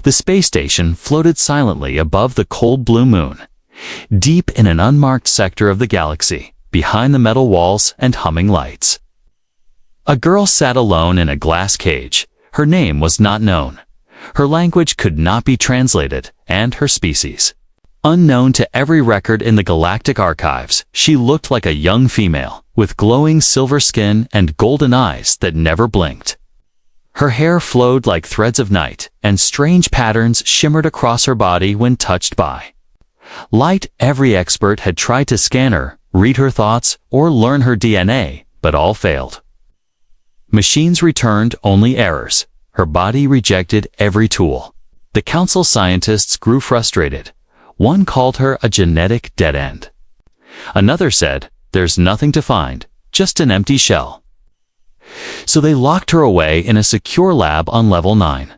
The space station floated silently above the cold blue moon, deep in an unmarked sector of the galaxy, behind the metal walls and humming lights. A girl sat alone in a glass cage. Her name was not known. Her language could not be translated, and her species. Unknown to every record in the galactic archives, she looked like a young female, with glowing silver skin and golden eyes that never blinked. Her hair flowed like threads of night, and strange patterns shimmered across her body when touched by light. Every expert had tried to scan her, read her thoughts, or learn her DNA, but all failed. Machines returned only errors. Her body rejected every tool. The council scientists grew frustrated. One called her a genetic dead end. Another said, "There's nothing to find, just an empty shell." So they locked her away in a secure lab on level 9.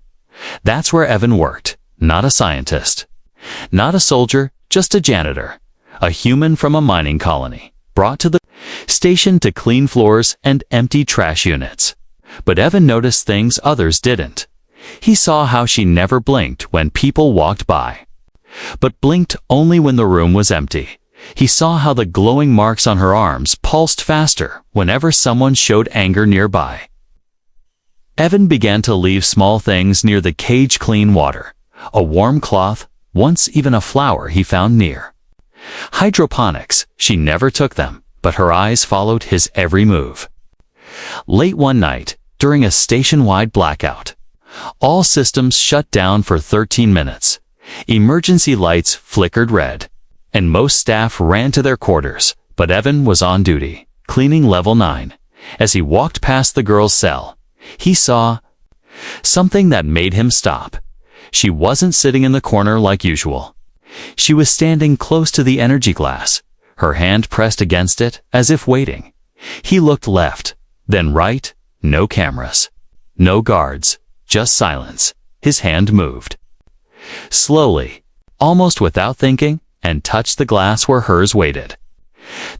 That's where Evan worked, not a scientist. Not a soldier, just a janitor. A human from a mining colony, brought to the station to clean floors and empty trash units. But Evan noticed things others didn't. He saw how she never blinked when people walked by, but blinked only when the room was empty. He saw how the glowing marks on her arms pulsed faster whenever someone showed anger nearby. Evan began to leave small things near the cage: clean water, a warm cloth, once even a flower he found near. Hydroponics, she never took them, but her eyes followed his every move. Late one night, during a station-wide blackout, all systems shut down for 13 minutes. Emergency lights flickered red, and most staff ran to their quarters, but Evan was on duty, cleaning level 9. As he walked past the girl's cell, he saw something that made him stop. She wasn't sitting in the corner like usual. She was standing close to the energy glass, her hand pressed against it, as if waiting. He looked left, then right. No cameras, no guards, just silence. His hand moved slowly, almost without thinking, and touched the glass where hers waited.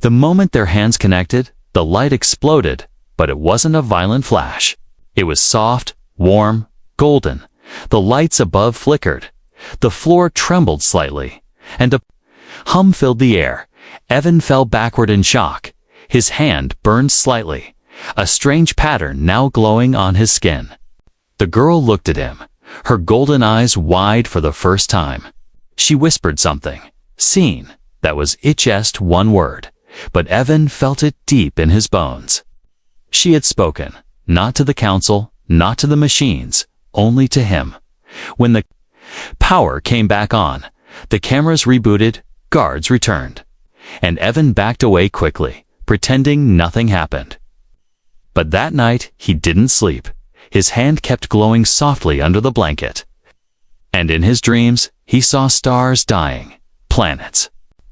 The moment their hands connected, the light exploded, but it wasn't a violent flash. It was soft, warm, golden. The lights above flickered. The floor trembled slightly, and a hum filled the air. Evan fell backward in shock. His hand burned slightly, a strange pattern now glowing on his skin. The girl looked at him, her golden eyes wide for the first time. She whispered something. Seen. That was just one word, but Evan felt it deep in his bones. She had spoken, not to the council, not to the machines, only to him. When the power came back on, the cameras rebooted, guards returned, and Evan backed away quickly, pretending nothing happened. But that night, he didn't sleep. His hand kept glowing softly under the blanket. And in his dreams, he saw stars dying, planets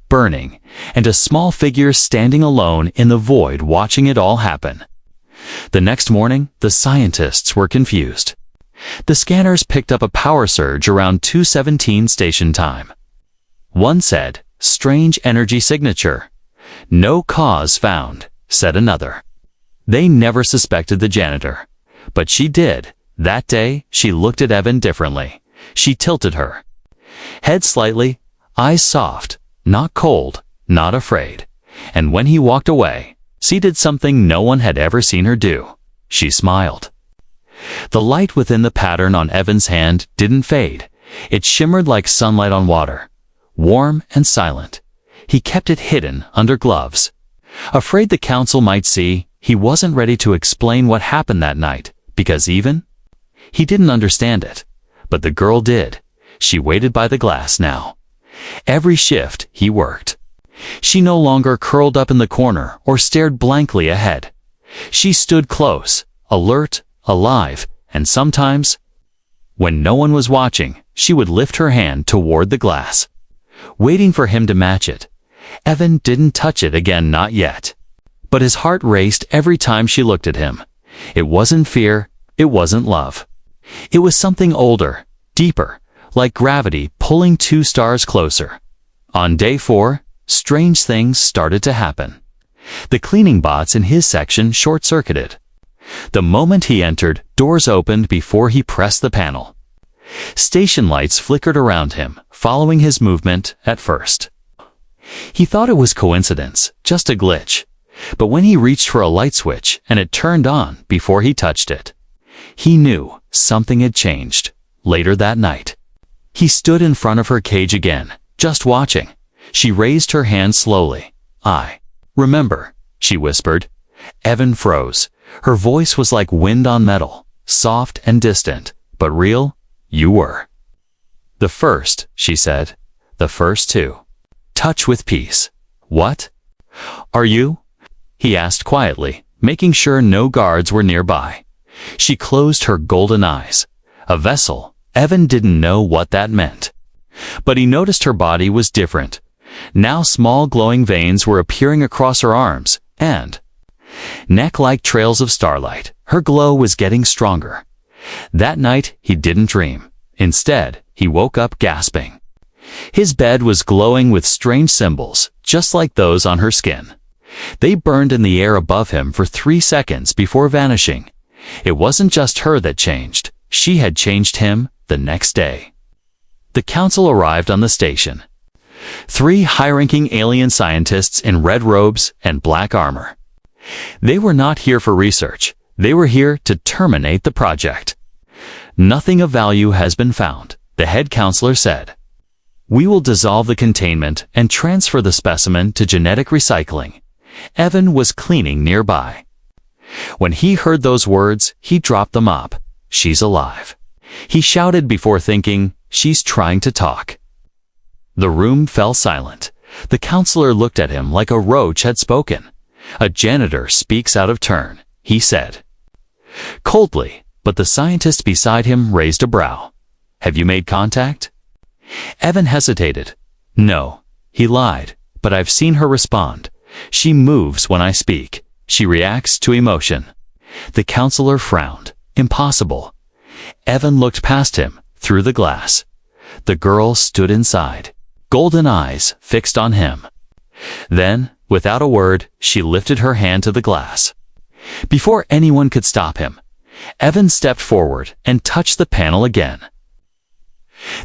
burning, and a small figure standing alone in the void watching it all happen. The next morning, the scientists were confused. The scanners picked up a power surge around 2:17 station time. One said, "Strange energy signature." "No cause found," said another. They never suspected the janitor, but she did. That day, she looked at Evan differently. She tilted her head slightly, eyes soft, not cold, not afraid. And when he walked away, she did something no one had ever seen her do. She smiled. The light within the pattern on Evan's hand didn't fade. It shimmered like sunlight on water, warm and silent. He kept it hidden under gloves. Afraid the council might see, he wasn't ready to explain what happened that night, because he didn't understand it. But the girl did. She waited by the glass now. Every shift, he worked. She no longer curled up in the corner or stared blankly ahead. She stood close, alert, alive, and sometimes, when no one was watching, she would lift her hand toward the glass, waiting for him to match it. Evan didn't touch it again, not yet. But his heart raced every time she looked at him. It wasn't fear, it wasn't love. It was something older, deeper, like gravity pulling two stars closer. On day 4, strange things started to happen. The cleaning bots in his section short-circuited. The moment he entered, doors opened before he pressed the panel. Station lights flickered around him, following his movement at first. He thought it was coincidence, just a glitch. But when he reached for a light switch and it turned on before he touched it, he knew something had changed. Later that night, he stood in front of her cage again, just watching. She raised her hand slowly. "I remember," she whispered. Evan froze. Her voice was like wind on metal, soft and distant, but real. "You were the first," she said. "The first to touch with peace." "What are you?" he asked quietly, making sure no guards were nearby. She closed her golden eyes. A vessel. Evan didn't know what that meant. But he noticed her body was different. Now small glowing veins were appearing across her arms and neck like trails of starlight. Her glow was getting stronger. That night he didn't dream. Instead, he woke up gasping. His bed was glowing with strange symbols, just like those on her skin. They burned in the air above him for 3 seconds before vanishing. It wasn't just her that changed. She had changed him the next day. The council arrived on the station. 3 high-ranking alien scientists in red robes and black armor. They were not here for research. They were here to terminate the project. "Nothing of value has been found," the head counselor said. "We will dissolve the containment and transfer the specimen to genetic recycling." Evan was cleaning nearby. When he heard those words, he dropped them up. "She's alive." He shouted before thinking, "She's trying to talk." The room fell silent. The counselor looked at him like a roach had spoken. "A janitor speaks out of turn," he said coldly, but the scientist beside him raised a brow. "Have you made contact?" Evan hesitated. "No," he lied, "but I've seen her respond. She moves when I speak. She reacts to emotion." The counselor frowned. "Impossible." Evan looked past him, through the glass. The girl stood inside, golden eyes fixed on him. Then, without a word, she lifted her hand to the glass. Before anyone could stop him, Evan stepped forward and touched the panel again.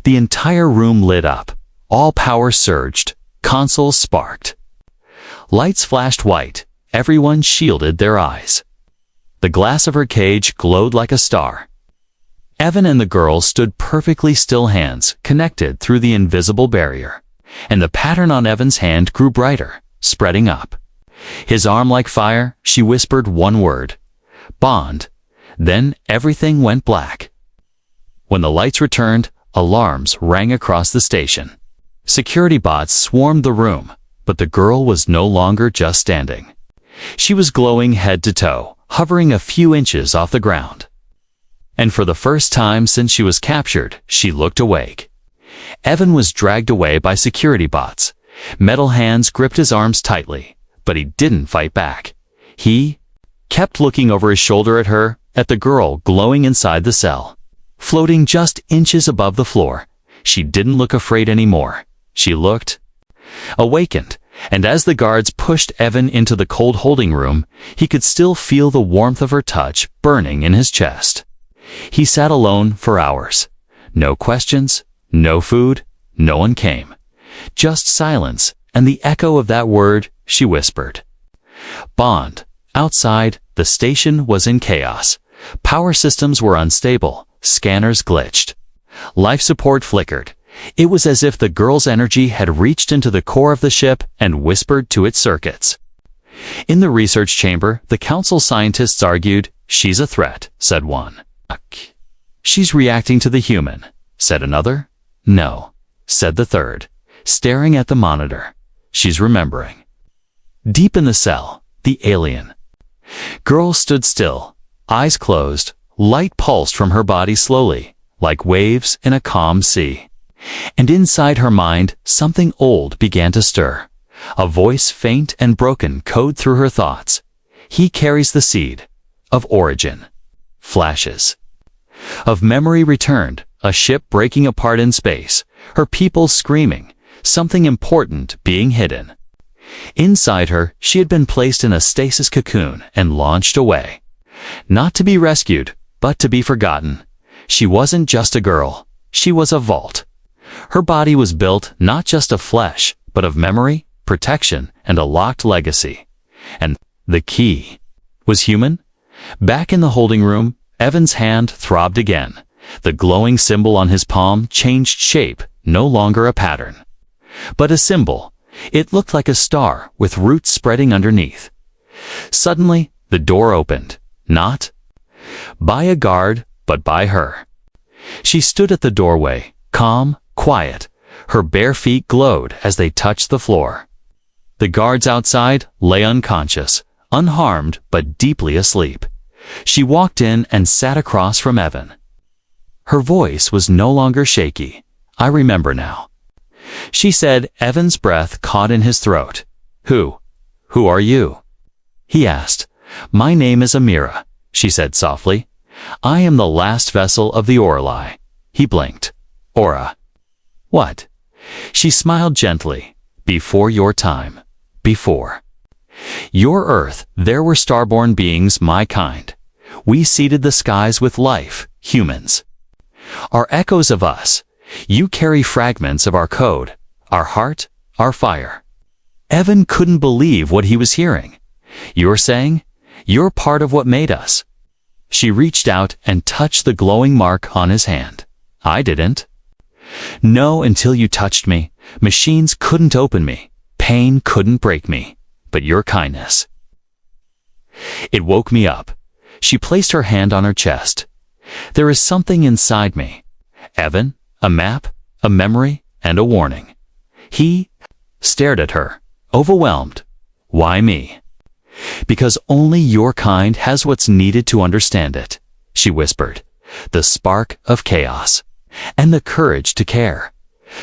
The entire room lit up. All power surged. Consoles sparked. Lights flashed white. Everyone shielded their eyes. The glass of her cage glowed like a star. Evan and the girl stood perfectly still, hands connected through the invisible barrier. And the pattern on Evan's hand grew brighter, spreading up. His arm like fire, she whispered one word. "Bond." Then everything went black. When the lights returned, alarms rang across the station. Security bots swarmed the room, but the girl was no longer just standing. She was glowing head to toe, hovering a few inches off the ground. And for the first time since she was captured, she looked awake. Evan was dragged away by security bots. Metal hands gripped his arms tightly, but he didn't fight back. He kept looking over his shoulder at her, at the girl glowing inside the cell. Floating just inches above the floor, she didn't look afraid anymore. She looked awakened, and as the guards pushed Evan into the cold holding room, he could still feel the warmth of her touch burning in his chest. He sat alone for hours. No questions, no food, no one came. Just silence and the echo of that word, she whispered. Bond. Outside, the station was in chaos. Power systems were unstable. Scanners glitched. Life support flickered. It was as if the girl's energy had reached into the core of the ship and whispered to its circuits. In the research chamber, the council scientists argued. "She's a threat," said one. "She's reacting to the human," said another. "No," said the third, staring at the monitor. "She's remembering." Deep in the cell, the alien girl stood still, eyes closed. Light pulsed from her body slowly, like waves in a calm sea. And inside her mind, something old began to stir. A voice faint and broken code through her thoughts. He carries the seed of origin. Flashes of memory returned, a ship breaking apart in space, her people screaming, something important being hidden. Inside her, she had been placed in a stasis cocoon and launched away. Not to be rescued, but to be forgotten. She wasn't just a girl. She was a vault. Her body was built not just of flesh, but of memory, protection, and a locked legacy. And the key was human? Back in the holding room, Evan's hand throbbed again. The glowing symbol on his palm changed shape, no longer a pattern, but a symbol. It looked like a star with roots spreading underneath. Suddenly, the door opened, not by a guard, but by her. She stood at the doorway, calm, quiet. Her bare feet glowed as they touched the floor. The guards outside lay unconscious, unharmed but deeply asleep. She walked in and sat across from Evan. Her voice was no longer shaky. I remember now. She said, Evan's breath caught in his throat. Who are you? He asked. My name is Amira, she said softly. I am the last vessel of the Orli. He blinked. Aura. What? She smiled gently. Before your time. Before your Earth, there were starborn beings my kind. We seeded the skies with life, humans. Are echoes of us. You carry fragments of our code, our heart, our fire. Evan couldn't believe what he was hearing. You're saying? You're part of what made us. She reached out and touched the glowing mark on his hand. I didn't. No, until you touched me. Machines couldn't open me. Pain couldn't break me. But your kindness. It woke me up. She placed her hand on her chest. There is something inside me. Evan, a map, a memory, and a warning. He stared at her, overwhelmed. Why me? Because only your kind has what's needed to understand it, she whispered. The spark of chaos. And the courage to care.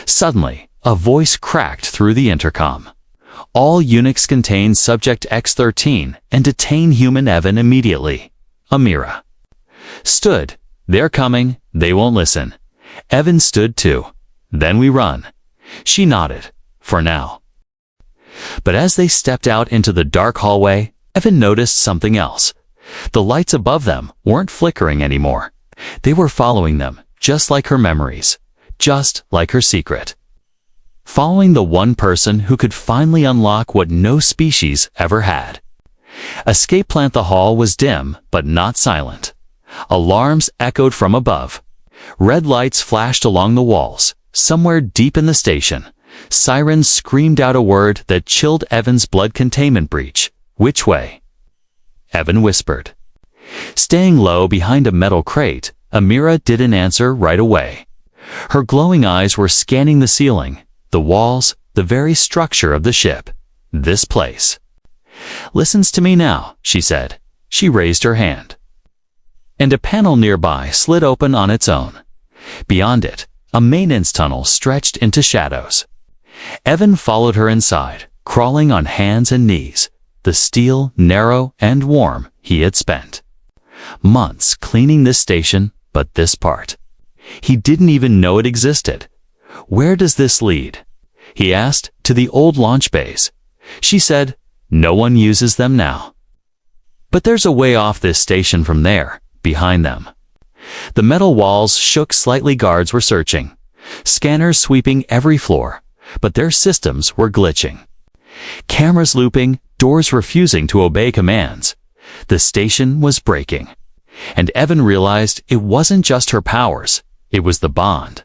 Suddenly, a voice cracked through the intercom. All units contain Subject X-13 and detain human Evan immediately. Amira stood. They're coming. They won't listen. Evan stood too. Then we run. She nodded. For now. But as they stepped out into the dark hallway, Evan noticed something else. The lights above them weren't flickering anymore. They were following them, just like her memories, just like her secret. Following the one person who could finally unlock what no species ever had. Escape Plant the hall was dim, but not silent. Alarms echoed from above. Red lights flashed along the walls. Somewhere deep in the station, sirens screamed out a word that chilled Evan's blood containment breach. Which way? Evan whispered. Staying low behind a metal crate, Amira didn't answer right away. Her glowing eyes were scanning the ceiling, the walls, the very structure of the ship. This place. Listens to me now, she said. She raised her hand. And a panel nearby slid open on its own. Beyond it, a maintenance tunnel stretched into shadows. Evan followed her inside, crawling on hands and knees. The steel, narrow, and warm he had spent months cleaning this station, but this part. He didn't even know it existed. Where does this lead? He asked. To the old launch bays. She said, no one uses them now. But there's a way off this station from there, behind them. The metal walls shook slightly. Guards were searching. Scanners sweeping every floor, but their systems were glitching. Cameras looping, doors refusing to obey commands. The station was breaking. And Evan realized it wasn't just her powers, it was the bond.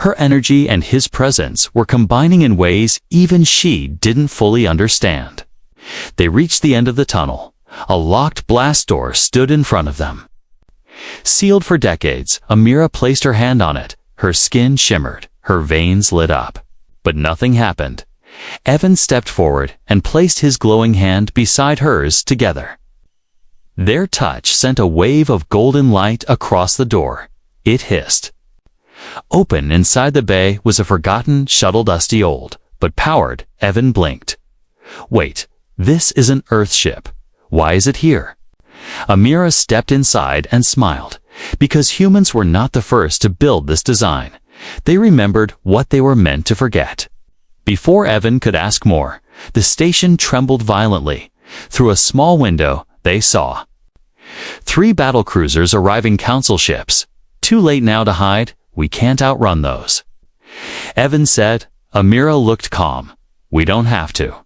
Her energy and his presence were combining in ways even she didn't fully understand. They reached the end of the tunnel. A locked blast door stood in front of them. Sealed for decades, Amira placed her hand on it. Her skin shimmered, her veins lit up. But nothing happened. Evan stepped forward and placed his glowing hand beside hers together. Their touch sent a wave of golden light across the door. It hissed. Open inside the bay was a forgotten shuttle, dusty old, but powered. Evan blinked. Wait, this is an Earth ship. Why is it here? Amira stepped inside and smiled. Because humans were not the first to build this design. They remembered what they were meant to forget. Before Evan could ask more, the station trembled violently. Through a small window, they saw 3 battlecruisers arriving, council ships. Too late now to hide, We can't outrun those. Evan said. Amira looked calm. We don't have to.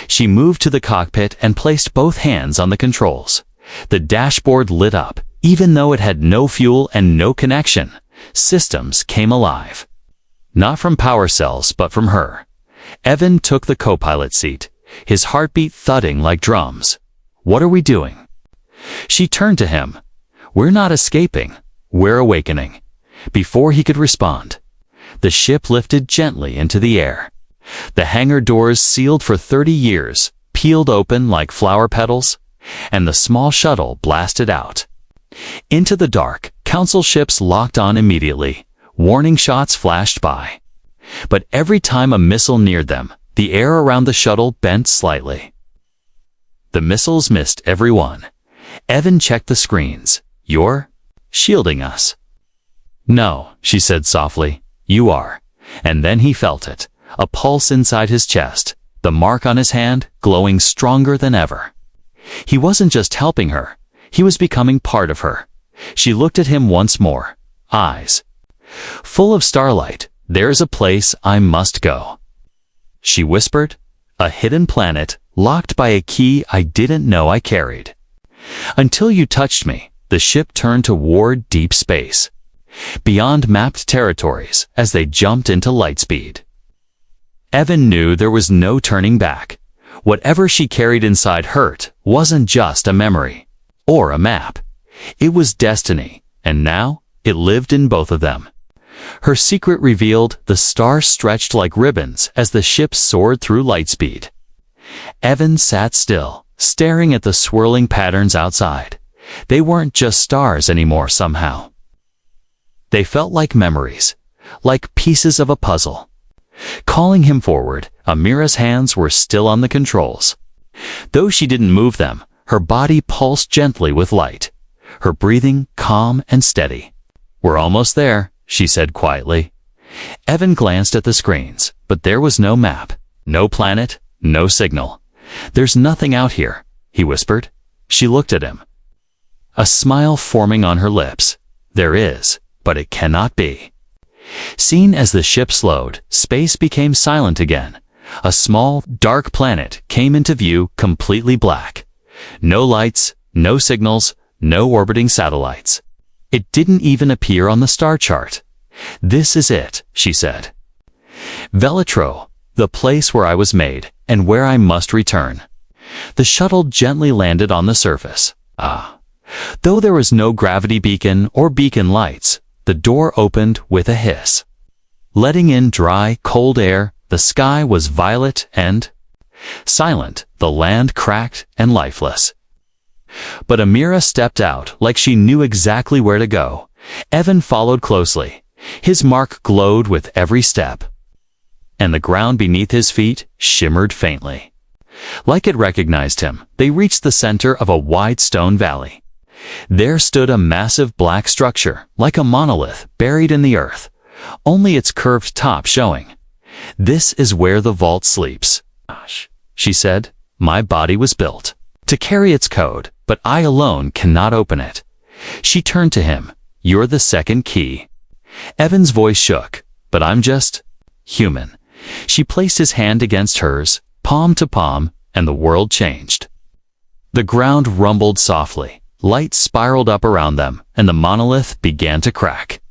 She moved to the cockpit and placed both hands on the controls. The dashboard lit up, even though it had no fuel and no connection. Systems came alive. Not from power cells, but from her. Evan took the co-pilot seat, his heartbeat thudding like drums. What are we doing? She turned to him. We're not escaping. We're awakening. Before he could respond, the ship lifted gently into the air. The hangar doors, sealed for 30 years, peeled open like flower petals, and the small shuttle blasted out. Into the dark, Council ships locked on immediately. Warning shots flashed by. But every time a missile neared them, the air around the shuttle bent slightly. The missiles missed every one. Evan checked the screens. You're shielding us. No, she said softly. You are. And then he felt it. A pulse inside his chest. The mark on his hand glowing stronger than ever. He wasn't just helping her. He was becoming part of her. She looked at him once more. Eyes full of starlight. There's a place I must go. She whispered. A hidden planet, locked by a key I didn't know I carried. Until you touched me, the ship turned toward deep space. Beyond mapped territories as they jumped into lightspeed. Evan knew there was no turning back. Whatever she carried inside hurt wasn't just a memory or a map. It was destiny, and now it lived in both of them. Her secret revealed, the stars stretched like ribbons as the ship soared through lightspeed. Evan sat still, staring at the swirling patterns outside. They weren't just stars anymore somehow. They felt like memories, like pieces of a puzzle. Calling him forward, Amira's hands were still on the controls. Though she didn't move them, her body pulsed gently with light, her breathing calm and steady. We're almost there, she said quietly. Evan glanced at the screens, but there was no map, no planet, no signal. There's nothing out here, he whispered. She looked at him. A smile forming on her lips. There is, but it cannot be. Seen as the ship slowed, space became silent again. A small, dark planet came into view, completely black. No lights, no signals, no orbiting satellites. It didn't even appear on the star chart. This is it, she said. Velitro, the place where I was made, and where I must return. The shuttle gently landed on the surface. Though there was no gravity beacon or beacon lights, the door opened with a hiss. Letting in dry, cold air, the sky was violet and silent, the land cracked and lifeless. But Amira stepped out like she knew exactly where to go. Evan followed closely. His mark glowed with every step. And the ground beneath his feet shimmered faintly. Like it recognized him, they reached the center of a wide stone valley. There stood a massive black structure, like a monolith buried in the earth, only its curved top showing. This is where the vault sleeps. She said, my body was built to carry its code, but I alone cannot open it. She turned to him. You're the second key. Evan's voice shook, but I'm just human. She placed his hand against hers, palm to palm, and the world changed. The ground rumbled softly. Light spiraled up around them, and the monolith began to crack.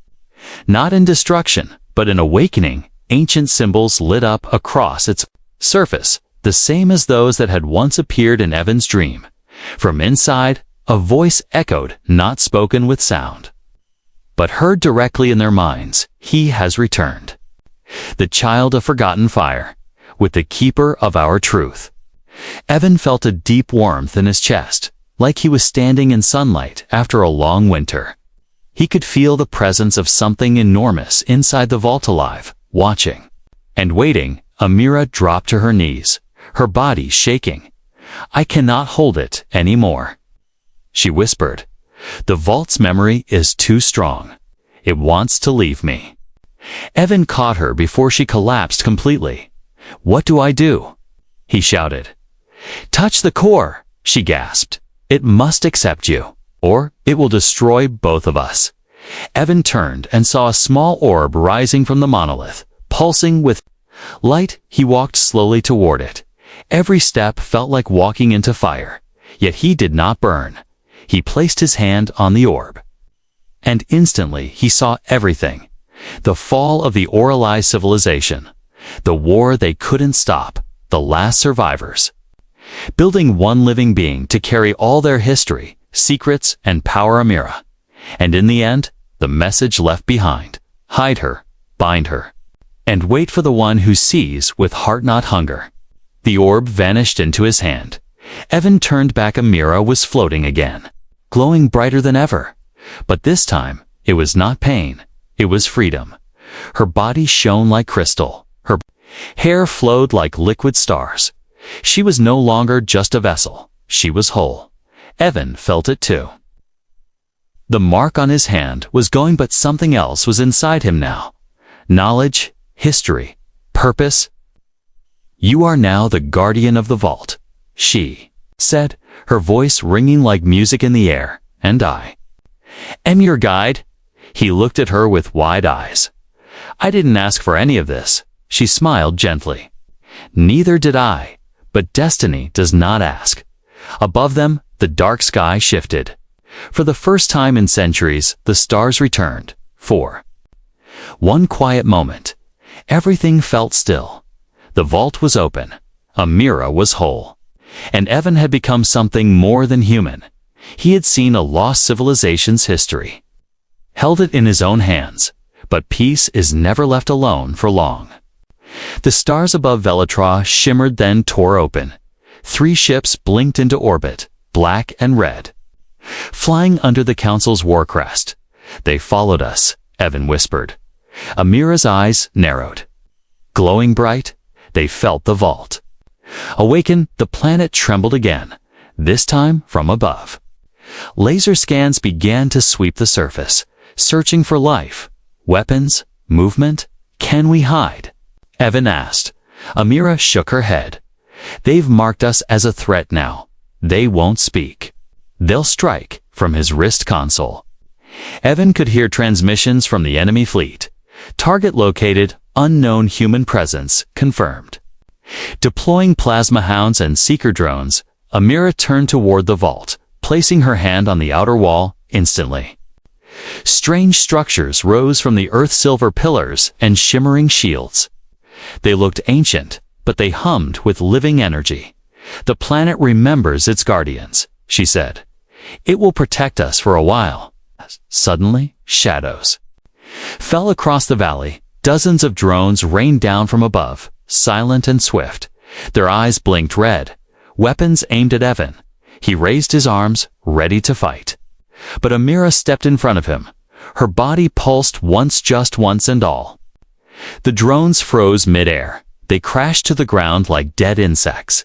Not in destruction, but in awakening, ancient symbols lit up across its surface, the same as those that had once appeared in Evan's dream. From inside, a voice echoed, not spoken with sound, but heard directly in their minds. He has returned. The child of forgotten fire, with the keeper of our truth. Evan felt a deep warmth in his chest, like he was standing in sunlight after a long winter. He could feel the presence of something enormous inside the vault, alive, watching and waiting. Amira dropped to her knees, her body shaking. I cannot hold it anymore, she whispered. The vault's memory is too strong. It wants to leave me. Evan caught her before she collapsed completely. What do I do? He shouted. Touch the core, she gasped. It must accept you, or it will destroy both of us. Evan turned and saw a small orb rising from the monolith, pulsing with light. He walked slowly toward it. Every step felt like walking into fire, yet he did not burn. He placed his hand on the orb, and instantly he saw everything. The fall of the Orali civilization, the war they couldn't stop, the last survivors. Building one living being to carry all their history, secrets, and power. Amira. And in the end, the message left behind: hide her, bind her, and wait for the one who sees with heart, not hunger. The orb vanished into his hand. Evan turned back. Amira was floating again, glowing brighter than ever. But this time, it was not pain, it was freedom. Her body shone like crystal. Her hair flowed like liquid stars. She was no longer just a vessel, she was whole. Evan felt it too. The mark on his hand was going, but something else was inside him now. Knowledge, history, purpose. You are now the guardian of the vault, she said, her voice ringing like music in the air. And I am your guide. He looked at her with wide eyes. I didn't ask for any of this, she smiled gently. Neither did I, but destiny does not ask. Above them, the dark sky shifted. For the first time in centuries, the stars returned. For one quiet moment, everything felt still. The vault was open. Amira was whole. And Evan had become something more than human. He had seen a lost civilization's history, held it in his own hands. But peace is never left alone for long. The stars above Velatra shimmered, then tore open. 3 ships blinked into orbit, black and red, flying under the Council's war crest. They followed us, Evan whispered. Amira's eyes narrowed. Glowing bright, they felt the vault. Awakened, the planet trembled again, this time from above. Laser scans began to sweep the surface, searching for life, weapons, movement. Can we hide? Evan asked. Amira shook her head. They've marked us as a threat now. They won't speak. They'll strike. From his wrist console, Evan could hear transmissions from the enemy fleet. Target located, unknown human presence confirmed. Deploying plasma hounds and seeker drones, Amira turned toward the vault, placing her hand on the outer wall. Instantly, strange structures rose from the earth's silver pillars and shimmering shields. They looked ancient, but they hummed with living energy. The planet remembers its guardians, she said. It will protect us for a while. Suddenly, shadows fell across the valley. Dozens of drones rained down from above, silent and swift. Their eyes blinked red, weapons aimed at Evan. He raised his arms, ready to fight. But Amira stepped in front of him. Her body pulsed once, just once, and all. The drones froze mid-air. They crashed to the ground like dead insects.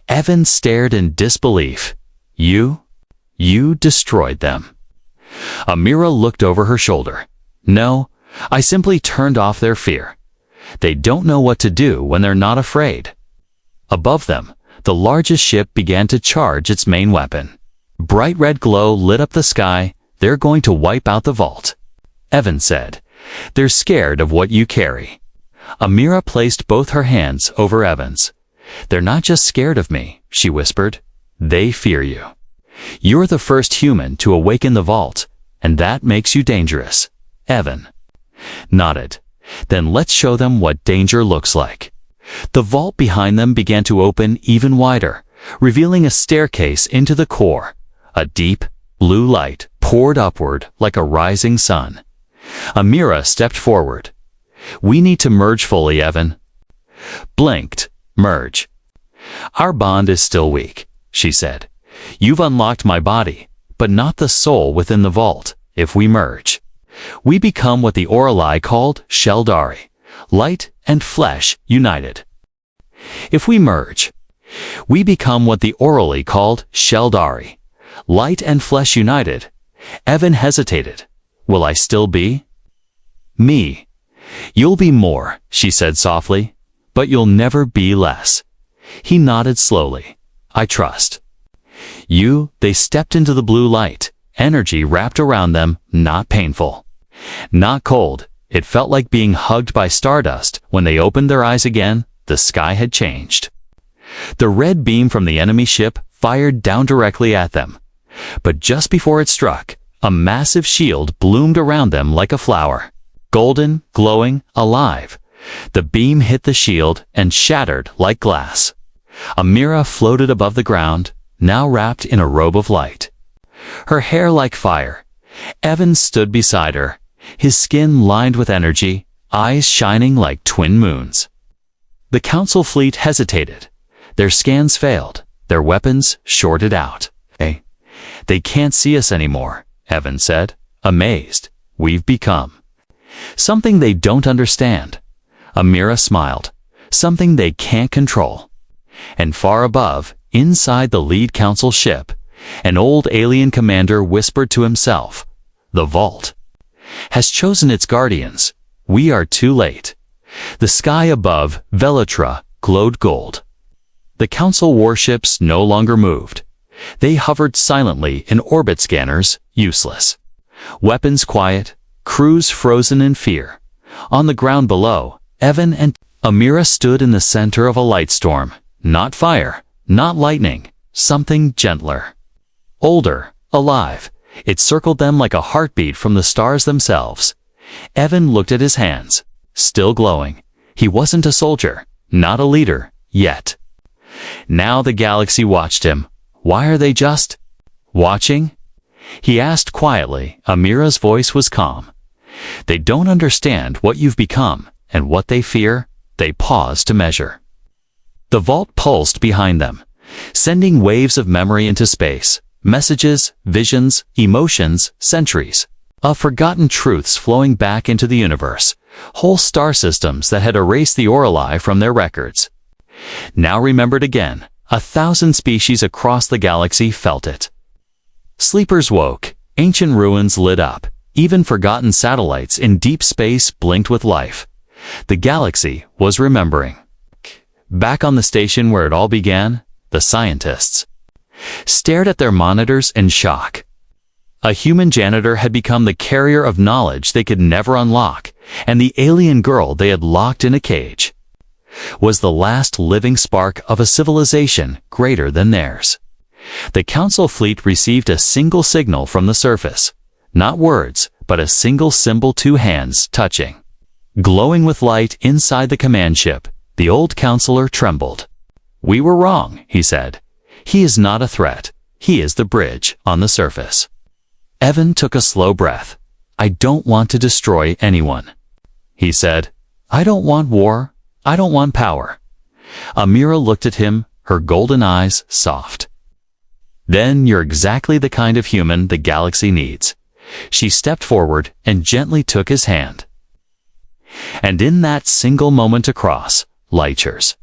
Evan stared in disbelief. You destroyed them. Amira looked over her shoulder. No, I simply turned off their fear. They don't know what to do when they're not afraid. Above them, the largest ship began to charge its main weapon. Bright red glow lit up the sky. They're going to wipe out the vault, Evan said. They're scared of what you carry. Amira placed both her hands over Evan's. They're not just scared of me, she whispered. They fear you. You're the first human to awaken the vault, and that makes you dangerous. Evan nodded. Then let's show them what danger looks like. The vault behind them began to open even wider, revealing a staircase into the core. A deep, blue light poured upward like a rising sun. Amira stepped forward. We need to merge fully, Evan. Blinked. Merge. Our bond is still weak, she said. You've unlocked my body, but not the soul within the vault. If we merge, we become what the Orali called Sheldari, light and flesh united. If we merge, we become what the Orali called Sheldari, light and flesh united. Evan hesitated. Will I still be me? You'll be more, she said softly, but you'll never be less. He nodded slowly. I trust you. They stepped into the blue light. energy wrapped around them, not painful. Not cold. It felt like being hugged by stardust. When they opened their eyes again, the sky had changed. The red beam from the enemy ship fired down directly at them. But just before it struck, a massive shield bloomed around them like a flower. Golden, glowing, alive. The beam hit the shield and shattered like glass. Amira floated above the ground, now wrapped in a robe of light. Her hair like fire. Evan stood beside her, his skin lined with energy, eyes shining like twin moons. The Council fleet hesitated. Their scans failed, their weapons shorted out. "Hey, they can't see us anymore," Evan said, amazed. "We've become something they don't understand." Amira smiled. "Something they can't control." And far above, inside the lead Council ship, an old alien commander whispered to himself, "The Vault has chosen its guardians. We are too late." The sky above Velatra glowed gold. The Council warships no longer moved. They hovered silently in orbit scanners, useless. Weapons quiet, crews frozen in fear. On the ground below, Evan and Amira stood in the center of a light storm. Not fire, not lightning, something gentler. Older, alive. It circled them like a heartbeat from the stars themselves. Evan looked at his hands, still glowing. He wasn't a soldier, not a leader, yet. Now the galaxy watched him. Why are they just watching? He asked quietly. Amira's voice was calm. They don't understand what you've become, and what they fear, they pause to measure. The vault pulsed behind them, sending waves of memory into space. Messages, visions, emotions, centuries of forgotten truths flowing back into the universe, whole star systems that had erased the Orali from their records. Now remembered again, 1,000 species across the galaxy felt it. Sleepers woke, ancient ruins lit up, even forgotten satellites in deep space blinked with life. The galaxy was remembering. Back on the station where it all began, the scientists stared at their monitors in shock. A human janitor had become the carrier of knowledge they could never unlock, and the alien girl they had locked in a cage was the last living spark of a civilization greater than theirs. The Council fleet received a single signal from the surface. Not words, but a single symbol, two hands touching. Glowing with light inside the command ship, the old counselor trembled. "We were wrong," he said. "He is not a threat. He is the bridge on the surface." Evan took a slow breath. "I don't want to destroy anyone," he said. "I don't want war. I don't want power." Amira looked at him, her golden eyes soft. "Then you're exactly the kind of human the galaxy needs." She stepped forward and gently took his hand. And in that single moment across, lightyears,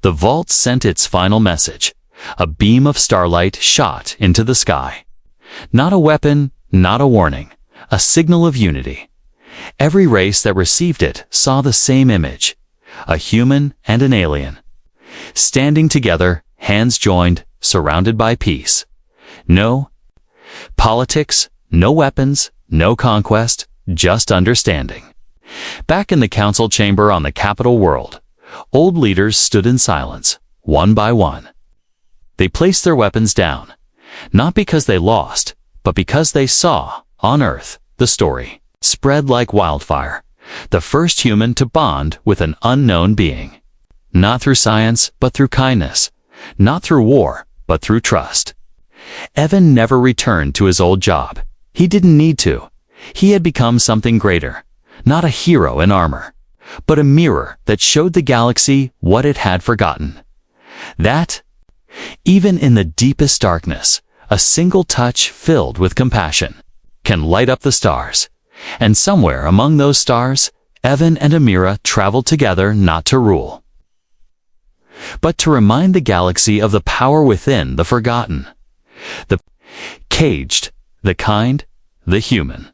the vault sent its final message. A beam of starlight shot into the sky. Not a weapon, not a warning, a signal of unity. Every race that received it saw the same image, a human and an alien, standing together, hands joined, surrounded by peace. No politics, no weapons, no conquest, just understanding. Back in the council chamber on the capital world, old leaders stood in silence, one by one. They placed their weapons down, not because they lost, but because they saw, on Earth, the story spread like wildfire, the first human to bond with an unknown being. Not through science, but through kindness. Not through war, but through trust. Evan never returned to his old job. He didn't need to. He had become something greater. Not a hero in armor, but a mirror that showed the galaxy what it had forgotten. That, even in the deepest darkness, a single touch filled with compassion can light up the stars. And somewhere among those stars, Evan and Amira traveled together not to rule, but to remind the galaxy of the power within the forgotten, the caged, the kind, the human.